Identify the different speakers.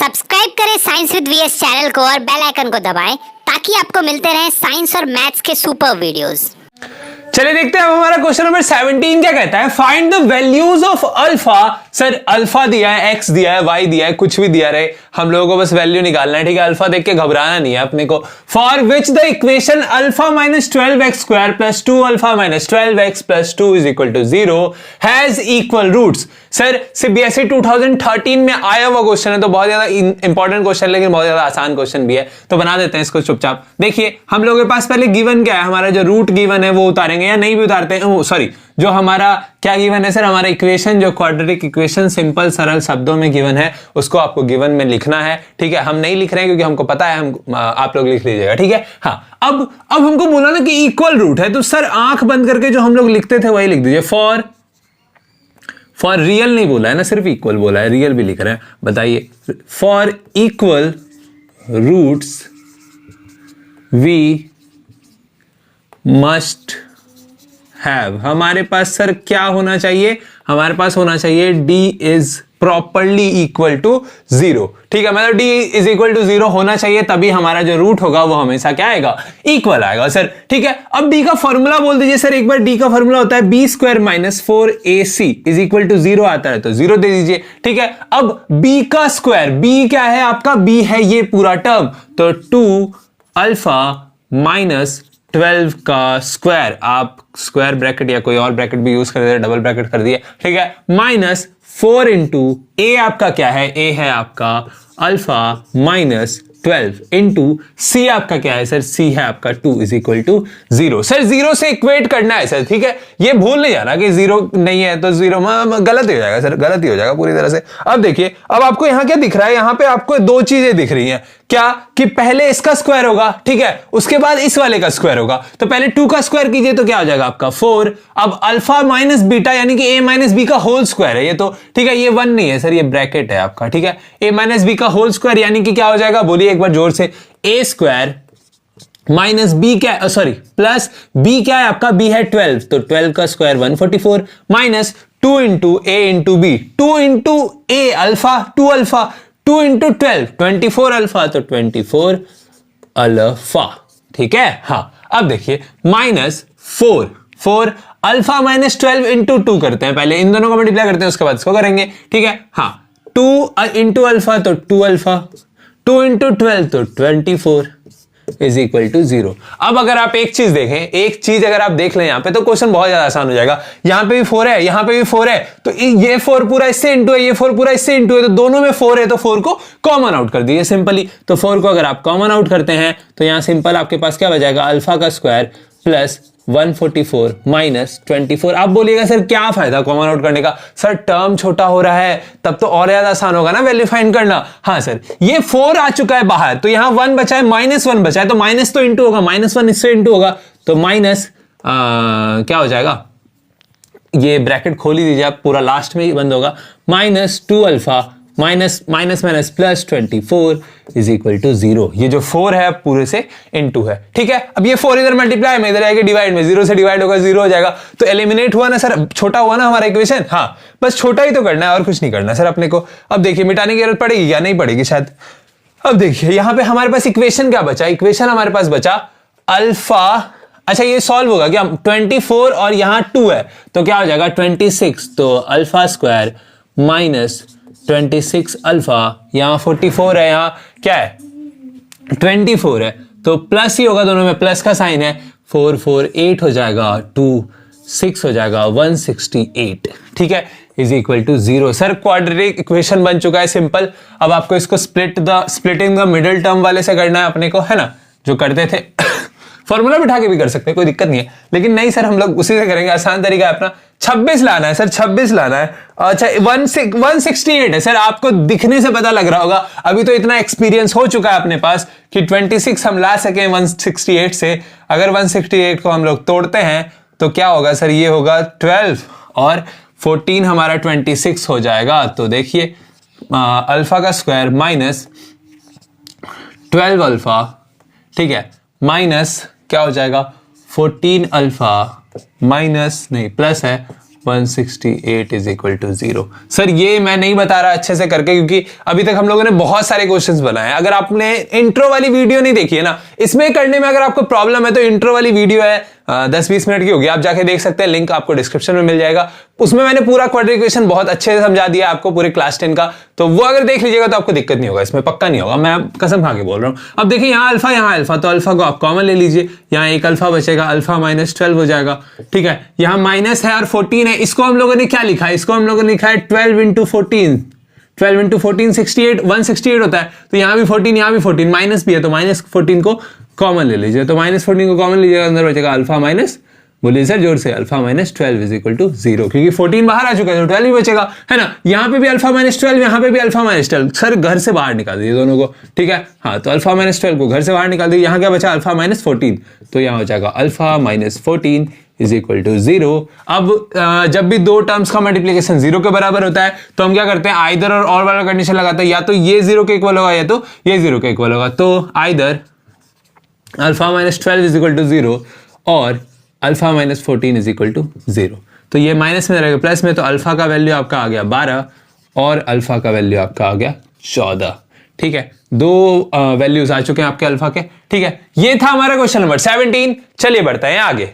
Speaker 1: Subscribe करें science with VS channel को और बेल आइकन को दबाएं ताकि आपको मिलते रहें साइंस और मैथ्स के सुपर वीडियोस।
Speaker 2: चलिए देखते हैं हमारा क्वेश्चन नंबर 17 क्या कहता है। Find the values of alpha. Sir alpha दिया है, एक्स दिया है, वाई दिया है, कुछ भी दिया रहे, हम लोगों को बस वैल्यू निकालना है। ठीक है, अल्फा देख के घबराना नहीं है अपने को। For which the equation alpha minus 12x square plus 2 alpha minus 12x plus 2 is equal to 0 has equal roots. Sir CBSE 2013 में आया हुआ क्वेश्चन है, तो बहुत ज्यादा इंपॉर्टेंट क्वेश्चन है, लेकिन बहुत ज्यादा आसान क्वेश्चन भी है, तो बना देते हैं इसको चुपचाप। देखिए हम लोगों के पास पहले गिवन क्या है, हमारा जो रूट गिवन है वो उतारेंगे या नहीं भी उतारते हैं, सॉरी जो हमारा क्या गिवन है सर, हमारा इक्वेशन जो क्वाड्रेटिक इक्वेशन सिंपल सरल शब्दों में गिवन है उसको आपको गिवन में लिखना है। ठीक है, हम नहीं लिख रहे हैं क्योंकि हमको पता है, हम आप लोग लिख लीजिएगा। ठीक है, हाँ अब हमको बोला ना कि इक्वल रूट है, तो सर आंख बंद करके जो हम लोग लिखते थे वही लिख दीजिए। फॉर रियल नहीं बोला है ना, सिर्फ इक्वल बोला है, रियल भी लिख रहे हैं। बताइए, for equal roots we must have, हमारे पास सर क्या होना चाहिए, हमारे पास होना चाहिए d is properly equal to 0। ठीक है, मतलब d इज इक्वल टू 0 होना चाहिए, तभी हमारा जो रूट होगा वो हमेशा क्या आएगा, इक्वल आएगा सर। ठीक है, अब d का फॉर्मूला बोल दीजिए सर एक बार। d का फॉर्मूला होता है b square minus 4ac is equal to 0 आता है, तो 0 दे दीजिए। ठीक है, अब b का स्क्वायर, b क्या है आपका, b है ये पूरा टर्म, तो 2 अल्फा माइनस 12 का स्क्वायर, आप स्क्वायर ब्रैकेट या कोई और ब्रैकेट भी यूज कर दिया, डबल ब्रैकेट कर दिया। ठीक है, माइनस 4 इंटू ए आपका क्या है, ए है आपका अल्फा माइनस 12 इंटू सी आपका क्या है सर, सी है आपका 2 इज इक्वल टू 0। सर 0 से इक्वेट करना है सर। ठीक है, ये भूल नहीं जाना कि 0 नहीं है तो 0 गलत ही हो जाएगा सर, गलत ही हो जाएगा पूरी तरह से। अब देखिए, अब आपको यहां क्या दिख रहा है, यहां पे आपको दो चीजें दिख रही हैं। क्या कि पहले इसका स्क्वायर होगा, ठीक है, उसके बाद इस वाले का स्क्वायर होगा, तो पहले 2 का स्क्वायर कीजिए तो क्या हो जाएगा आपका 4। अब अल्फा माइनस बीटा यानी कि a माइनस बी का होल स्क्वायर है ये, तो ठीक है, ये 1 नहीं है सर, ये ब्रैकेट है आपका। ठीक है, a माइनस बी का होल स्क्वायर यानी कि क्या हो जाएगा, बोलिए एक बार जोर से, a स्क्वायर माइनस बी क्या, सॉरी प्लस b क्या है आपका, b है 12, तो 12 का square 144 minus 2 into a into b, 2 into a alpha 2 alpha, 2 into 12 24 alpha, तो 24 अल्फा। ठीक है, हाँ अब देखिए माइनस 4 अल्फा माइनस 12 इंटू 2 करते हैं, पहले इन दोनों को मल्टीप्लाई करते हैं उसके बाद इसको करेंगे। ठीक है, हाँ 2 इंटू अल्फा तो 2 अल्फा, 2 इंटू 12 तो 24 इज इक्वल टू 0। अब अगर आप एक चीज देखें, एक चीज अगर आप देख लें यहां पे, तो क्वेश्चन बहुत ज्यादा आसान हो जाएगा। यहां पे भी 4 है, यहां पे भी 4 है, तो ये 4 पूरा इससे इंटू है, ये 4 पूरा इससे इंटू है, तो दोनों में 4 है, तो 4 को कॉमन आउट कर दीजिए सिंपली। तो 4 को अगर आप कॉमन आउट करते हैं तो यहां सिंपल आपके पास क्या बचेगा, अल्फा का स्क्वायर प्लस 144 माइनस 24। आप बोलिएगा सर क्या फायदा कॉमन आउट करने का, सर टर्म छोटा हो रहा है तब तो और ज्यादा आसान होगा ना वैल्यू फाइंड करना। हाँ सर, ये 4 आ चुका है बाहर, तो यहां 1 बचा है, माइनस 1 बचा है, तो माइनस तो इंटू होगा, माइनस 1 इससे इंटू होगा, तो माइनस क्या हो जाएगा, ये ब्रैकेट खोल ही दीजिए आप, पूरा लास्ट में ही बंद होगा, minus 2 alpha minus minus minus plus 24 is equal to 0। ये जो 4 है पूरे से इनटू है। ठीक है, अब ये 4 इधर मल्टीप्लाई में, इधर आएगा डिवाइड में, 0 से डिवाइड होगा 0 हो जाएगा, तो एलिमिनेट हुआ ना सर, छोटा हुआ ना हमारा इक्वेशन। हाँ बस छोटा ही तो करना है और कुछ नहीं करना सर अपने को। अब देखिए मिटाने की जरूरत पड़ेगी या नहीं पड़ेगी शायद। अब देखिए यहां पे हमारे पास इक्वेशन क्या बचा, इक्वेशन हमारे पास बचा अल्फा, अच्छा ये सॉल्व होगा क्या, 24 और यहां 2 है तो क्या हो जाएगा 26, तो अल्फा स्क्वायर माइनस 26 अल्फा, यहां 44 है, यहां क्या है 24 है, तो प्लस ही होगा, दोनों में प्लस का साइन है, 4 4 8 हो जाएगा, 2 6 हो जाएगा, 168। ठीक है, is equal to 0। Sir quadratic equation बन चुका है सिंपल। अब आपको इसको स्प्लिटिंग द मिडिल टर्म वाले से करना है अपने को, है ना, जो करते थे फॉर्मूला बिठा के भी कर सकते हैं, कोई दिक्कत नहीं है, लेकिन नहीं सर हम लोग उसी से करेंगे, आसान तरीका है अपना। 26 लाना है सर, 26 लाना है। अच्छा 168 है सर, आपको दिखने से पता लग रहा होगा, अभी तो इतना एक्सपीरियंस हो चुका है अपने पास कि 26 हम ला सकें 168 से। अगर 168 को हम लोग तोड़ते हैं तो क्या होगा सर, ये होगा 12 और 14 हमारा 26 हो जाएगा। तो देखिए अल्फा का स्क्वायर माइनस 12 अल्फा, ठीक है, माइनस क्या हो जाएगा 14 अल्फा माइनस नहीं प्लस है 168 इज इक्वल टू 0। सर ये मैं नहीं बता रहा अच्छे से करके, क्योंकि अभी तक हम लोगों ने बहुत सारे क्वेश्चंस बनाए हैं। अगर आपने इंट्रो वाली वीडियो नहीं देखी है ना, इसमें करने में अगर आपको प्रॉब्लम है तो इंट्रो वाली वीडियो है 10-20 मिनट की होगी, आप जाके देख सकते हैं, लिंक आपको डिस्क्रिप्शन में मिल जाएगा। उसमें मैंने पूरा क्वाड्रेटिक इक्वेशन बहुत अच्छे से समझा दिया आपको पूरे क्लास 10 का, तो वो अगर देख लीजिएगा तो आपको दिक्कत नहीं होगा, इसमें पक्का नहीं होगा, मैं कसम खा के बोल रहा हूं। अब देखिए यहाँ अल्फा, यहाँ अल्फा, तो अल्फा को आप कॉमन ले लीजिए, यहाँ एक अल्फा बचेगा, अल्फा -12 हो जाएगा। ठीक है, यहाँ माइनस है और 14 है, इसको हम लोगों ने क्या लिखा है, इसको हम लोगों ने लिखा है 12 इंटू 14, 12 इंटू 14 68, 168 होता है। तो यहाँ भी 14, यहाँ भी 14, माइनस भी है तो -14 को कॉमन ले लीजिए, तो -14 को कॉमन लीजिएगा, अंदर बचेगा अल्फा माइनस, बोलिए सर जोर से, अल्फा -12 इज इक्वल टू 0, क्योंकि 14 बाहर आ चुका है तो 12 ही बचेगा, है ना। यहाँ पे भी अल्फा -12, यहाँ पे भी अल्फा -12, सर घर से बाहर निकाल दीजिए दोनों को, ठीक है। हाँ, तो अल्फा -12 को घर से बाहर निकाल दीजिए, यहाँ क्या बचा, अल्फा -14, तो यहाँ हो जाएगा अल्फा -14 इज इक्वल टू 0। अब जब भी दो टर्म्स का मल्टीप्लीकेशन 0 के बराबर होता है तो हम क्या करते हैं, आइदर और वाला कंडीशन लगाते हैं, या तो ये 0 के इक्वल होगा या तो ये 0 के इक्वल होगा, तो either alpha -12 is equal to 0 और अल्फा -14 इज इक्वल टू 0। तो ये माइनस में रहेगा प्लस में, तो अल्फा का वैल्यू आपका आ गया 12 और अल्फा का वैल्यू आपका आ गया 14। ठीक है, दो वैल्यूज आ चुके हैं आपके अल्फा के। ठीक है, ये था हमारा क्वेश्चन नंबर 17। चलिए बढ़ते हैं आगे।